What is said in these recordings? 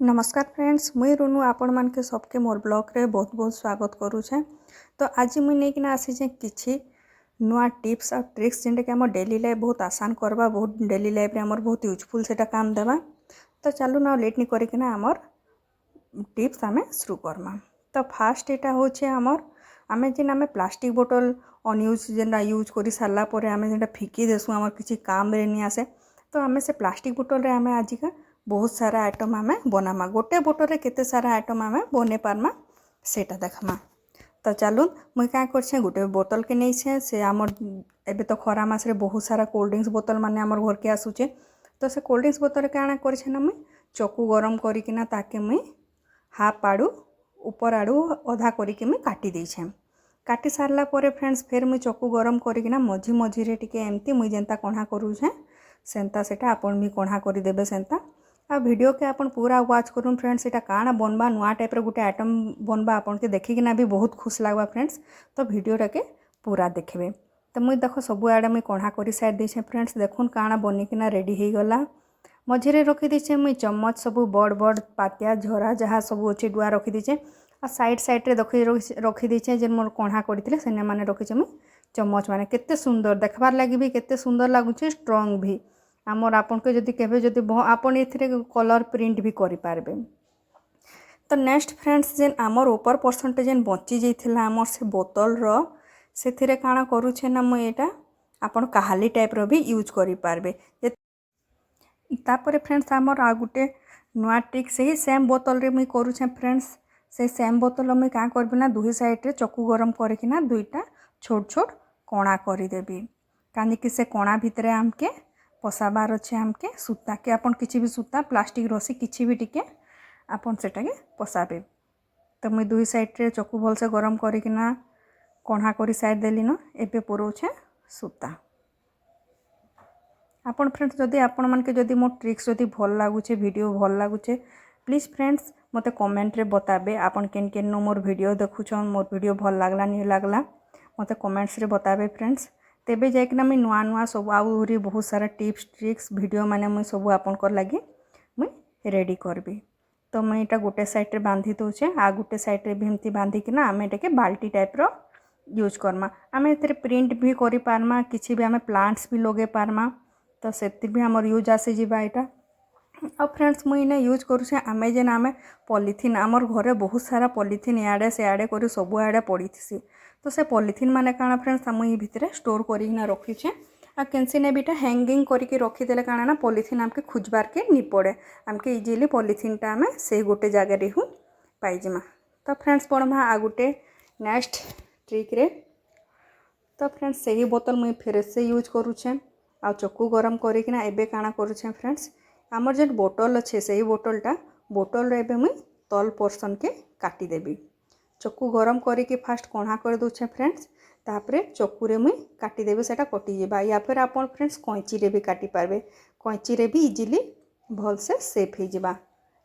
नमस्कार फ्रेंड्स, मुई रुनु आपण मान के सबके मोर ब्लॉग रे बहुत बहुत स्वागत करूछे। तो आज मुई नहीं किना आसी किछि नुआ टिप्स और ट्रिक्स जेंटा कि हमर डेली लाइफ बहुत आसान करबा, बहुत डेली लाइफ रे हमर बहुत यूजफुल सेटा काम देबा। तो चलू ना लेट नहीं करी किना हमर टिप्स आमे शुरू करमा। तो फास्ट एटा होछे हमर आमे जेन आमे प्लास्टिक बोतल अनयूज जेनटा यूज करी सारला परे आमे जेनटा फिकी देसु हमर किछि काम रे नि आसे। तो आमे से प्लास्टिक बोतल रे आमे आजिका बहुत सारा आइटम आमे बनामा। गोटे बोतल रे केते सारा आइटम आमे बने पारमा सेटा देखमा। तो चलून मुई क्या करछे गोटे बोतल के नहीं छे से हमर एबे तो खरा मास रे बहुत सारा कोल्ड ड्रिंक्स बोतल माने हमर घर के आसुचे। तो से कोल्ड ड्रिंक्स बोतल काना करछे ना मुई चकु गरम करिकिना ताके मुई हाफ आड़ू ऊपर आड़ू अधा करिके मुई काटी देछे। काटी सारला परे फ्रेंड्स फिर मुई चकु गरम करिकिना मझी मझी रे टिके एमती मुई जेंता कणा करूछे सेंता सेटा आपन भी कणा करि देबे सेंता। आ वीडियो के आपन पूरा वाच करूँ फ्रेंड्स। एटा काना बनबा नुआ टाइप रे गोटे आइटम बनबा आपन के देखिकिना भी बहुत खुश लागबा फ्रेंड्स। तो वीडियोटा के पूरा देखबे। तो मुई देख सब आड़े मुई कणा करि साइड देछे फ्रेंड्स। देखुन काना बनिकिना रेडी हे गला। मझिरे रखी देछे मुई चम्मच सब बड़ बड़ पातिया झरा जहाँ सब अच्छे डुआ रखी देछे। आ साइड साइड रे रखी देछे जेन मोर कणा करथिले सेने माने रखिछे मुई चम्मच माने। केते सुंदर देखबार लागि भी केते सुंदर लागुछे, स्ट्रांग भी। आमर आपन के जदि केबे जदि आपन एथिरे कलर प्रिंट भी करि पारबे। तो नेक्स्ट फ्रेंड्स जेन आमर ऊपर परसेंट जेन बची जाइथिला आमर से बोतल रो सेथिरे काना करूछे ना मुई एटा आपन काहाली टाइप रो भी यूज करि पारबे। तापरे फ्रेंड्स आमर आ गुटे नुआ ट्रिक से ही सेम बोतल रे मुई करूछे फ्रेंड्स। से सेम बोतल में क्या करबे ना दुही साइड रे चकु गरम करिकिना दुईटा छोट छोट कणा करि देबी। कानी कि से कणा भितरे आमके पसाबार अच्छे आमके सूता के आपन किछि भी सूता प्लास्टिक रसी किछि भी टिके आपन सेटा के पसाबे। तो मुई दुई साइड रे चकु भल से गरम करिकिना कणा करि साइड देली न। एबे पुरोछे सूता। आपन फ्रेंड्स जदि आपन मन के जदि मो ट्रिक्स जदि भल लागुछे वीडियो भल लागुछे प्लीज फ्रेंड्स मते कमेंट रे बताबे। आपन केन केन नो मोर वीडियो देखुछन, मोर वीडियो भल लागला नि लागला मते कमेंट्स रे बताबे फ्रेंड्स। तेबे जाइकिना मुई नुआ नुआ सब आउरी बहुत सारा टिप्स ट्रिक्स वीडियो माने मुई सब आपनकर लागि मुई रेडी करबी। तो मुई एटा गोटे साइड रे बांधी दोछे आ गोटे साइड रे भी एमती बांधी किना आमे एटाके बाल्टी टाइप रो यूज करमा। आमे एथरे प्रिंट भी करि पारमा, किछि भी आमे प्लांट्स भी लगे पारमा। तो सेति भी हमर यूज आसे जिबा एटा। अब फ्रेंड्स मुई ने यूज करूछे आमे जेन आमे पॉलिथीन आमर घरे बहुत सारा पॉलिथीन याडे से आडे करी सब आडे पड़ीथि। तो से पॉलिथीन माने काना फ्रेंड्स मुई भितरे स्टोर करिना रखिछे। आ केनसी ने बिटा हैंगिंग करके रखी देले काना ना पॉलिथीन आमके खुजबार के नि पड़े। आमके इजीली पॉलिथीन टा आमे से गोटे जगह रे हु पाई जिमा। तो फ्रेंड्स पड़मा आ गोटे नेक्स्ट ट्रिक रे। तो फ्रेंड्स सही बोतल मुई फिर से यूज करूछे आ चक्कू गरम करिकिना एबे काना करूछे फ्रेंड्स आमर जेन बोतल अच्छे से बोतल रे एबे मुई तल पोर्शन के काटी देबी। चक्कू गरम करिके फास्ट कणा कर दोछे फ्रेंड्स। तापरे चक्कू रे मुई काटी देबे सेटा कटि जेबा। या फिर आपन फ्रेंड्स कैंची रे भी काटी पारबे। कैंची रे भी इजीली भल से सेफ हे जिबा।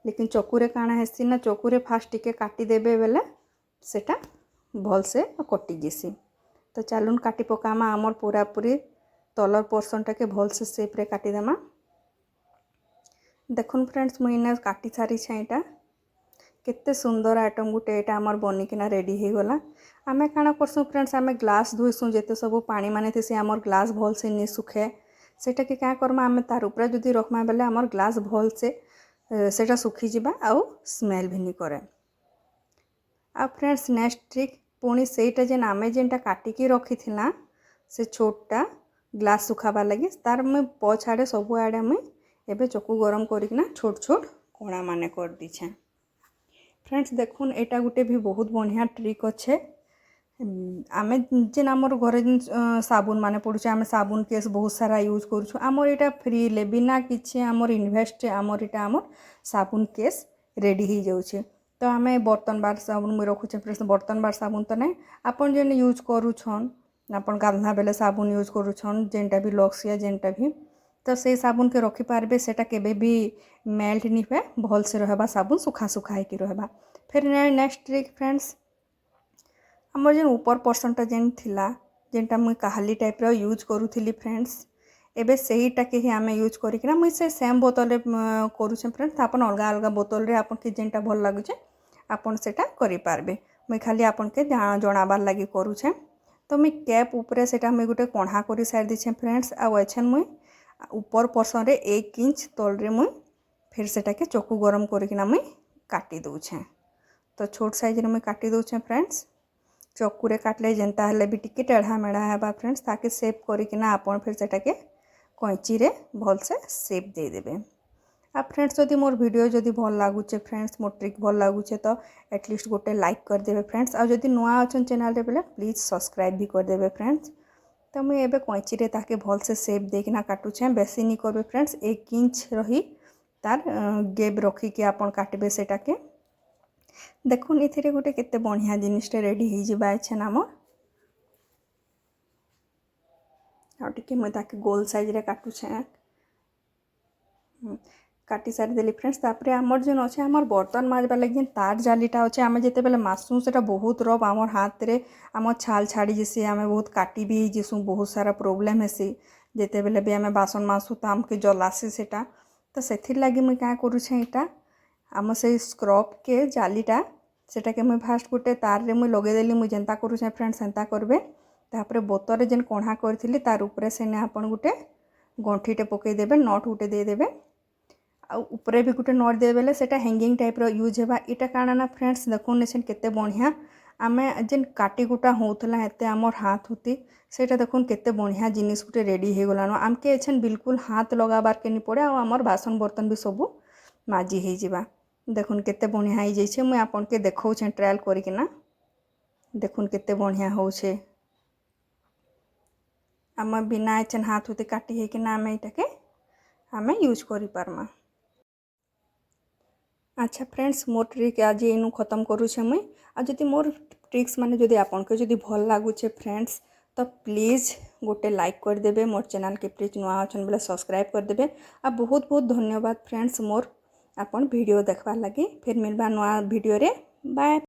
लेकिन चक्कू रे काना हेसी ना चक्कू रे फास्ट टिके काटी देबे बेले सेटा भल से कटि जेसी। तो चलून काटी पकामा आमर पूरा पूरी तलर पोर्शन टा के भल से सेफ रे काटी देमा। देखुन फ्रेंड्स मुई ने काटी सारी छाइटा केते सुंदर आइटम गुटे एटा हमर बनिकिना रेडी हे गला। आमे काना करसु फ्रेंड्स आमे ग्लास धोइसु जेते सब पानी माने थेसी हमर ग्लास भल से नि सुखे सेटा के क्या करमा आमे तार ऊपर जदी रखमा बेले हमर ग्लास भल से सेटा सुखी जिबा आउ स्मेल भी नि करे। आ फ्रेंड्स नेक्स्ट ट्रिक पुणी सेटा जेन आमे जेनटा काटी की रखिथिला से छोटा ग्लास सुखाबा लगी तार में पछाड़े सब आड़े मुई एबे चक्कू गरम करिकिना छोट छोट कणा माने कर दीछे। फ्रेंड्स देखुन एटा गुटे भी बहुत बढ़िया ट्रिक अच्छे। आमे जेन आमर घरे साबुन माने पड़ुछे आमे साबुन केस बहुत सारा यूज करूछु। आमर एटा फ्री ले बिना किछि आमर इन्वेस्ट आमर एटा आमर साबुन केस रेडी ही जाउछे। तो आमे बर्तन बार साबुन मुई रखुछे फ्रेंड्स। बर्तन बार साबुन तो नहीं आपन जेन यूज करूछन आपन गाधना बेले साबुन यूज करूछन जेनटा भी लक्स या जेनटा भी तो से साबुन के रखी पारबे सेटा केबे भी मेल्ट नि पे भल से रहबा साबुन सुखा सुखा है कि रहबा। फिर नेक्स्ट ट्रिक फ्रेंड्स हमर जेन ऊपर पोर्शन टा जेन थिला जेनटा मुई काहाली टाइप रो यूज करूथिली फ्रेंड्स एबे सहीटा के ही आम यूज करना मुझे से सेम बोतल करुचे फ्रेंड्स आपन अलग अलग बोतल रे आपन के जेनटा भल लगुचे आपन सेटा करि पारबे मुई खाली आपन के जणाबार लगी करुचे तो मुई कैप उपरे सेटा मुई गुटे कणा करि सारि दिछे फ्रेंड्स आ एछन मुई ऊपर पर्सन रे 1 इंच तल रे मुई फिर सेटा के चकु गरम करिकिना मुई काटी दउछे तो छोट साइज रे मुई काटी दउछे फ्रेंड्स चकु रे काटले जेंता हले भी टिके टेढ़ा मेढ़ा हेबा फ्रेंड्स ताकि शेप करिकिना आपन फिर सेटा के कैंची रे भल से शेप दे देबे आ फ्रेंड्स जदि मोर वीडियो जदि भल लागुचे फ्रेंड्स मोर ट्रिक भल लागुचे तो एटलिस्ट गोटे लाइक कर देबे फ्रेंड्स आ जदि नुआ अछन चैनल रे बेले प्लीज सब्सक्राइब भी कर देबे फ्रेंड्स तो मुझे एबे कैंची रे ताके भल से शेप देकिना काटुछे बेसी नहीं करबे फ्रेंड्स 1 इंच रही तार गेब रखी के आपन काटबे सेटा के देखुन इथिरे गोटे केते बढ़िया जिनिसटे रेडी हो जिबा एछन हमर आटे मुझे ताके गोल साइज रे काटुछे काटी सारी देली फ्रेंड्स तापरे आमर जेन अच्छे आमर बर्तन माजबा लगे तार जालीटा अच्छे आम जिते बेले मासू से बहुत रफ आमर हाथ रे आम छाल छाड़ी जैसी आम बहुत काटी भी जीसु बहुत सारा प्रोब्लेम हेसी जिते बेले भी आम बासन मासू तो आमके जलासी सेटा तो से लगी मुई क्या करुछे इटा आम से स्क्रब के जालीटा सेटा के मुई फास्ट गोटे तार रे मुई लगेदेली मुई जेंता करुछे फ्रेंड्स सेंता करबे तापरे बोतल जेन कणा करथिली तार उपरे सेने आपन गोटे गंठीटे पकई देबे नट गोटे दे देबे आ ऊपरे भी गोटे नट दे बेले सेटा हैंगिंग टाइप रो यूज हेबा इटा काना ना फ्रेंड्स देखुन एछन केते बढ़िया आमे जेन काटी गुटा होतला एते हमर हाथ होती सेटा देखुन केते बढ़िया जिनिस गोटे रेडी हे गलानो आमके एछन बिल्कुल हाथ लगाबार के नि पड़े आ हमर बासन बर्तन भी सब माजी हे जिबा देखुन केते बढ़िया हे जैछे मुई आपन के देखौ छे ट्रायल करिकिना देखुन केते बढ़िया होछे आम बिना एछन हाथ होते काटी हे किना आमे इटाके आमे यूज करि पारमा अच्छा फ्रेंड्स मोर ट्रिक आज इनु खत्म करुछे मुई आ जदि मोर ट्रिक्स माने जदि आपन के जदि भल लागुछे फ्रेंड्स तो प्लीज गोटे लाइक कर देबे मोर चैनल के प्लीज नुआ अछन बेले सब्सक्राइब कर देबे आ बहुत बहुत धन्यवाद फ्रेंड्स मोर आपन वीडियो देखबार लगी फिर मिलबा नुआ वीडियो रे बाय।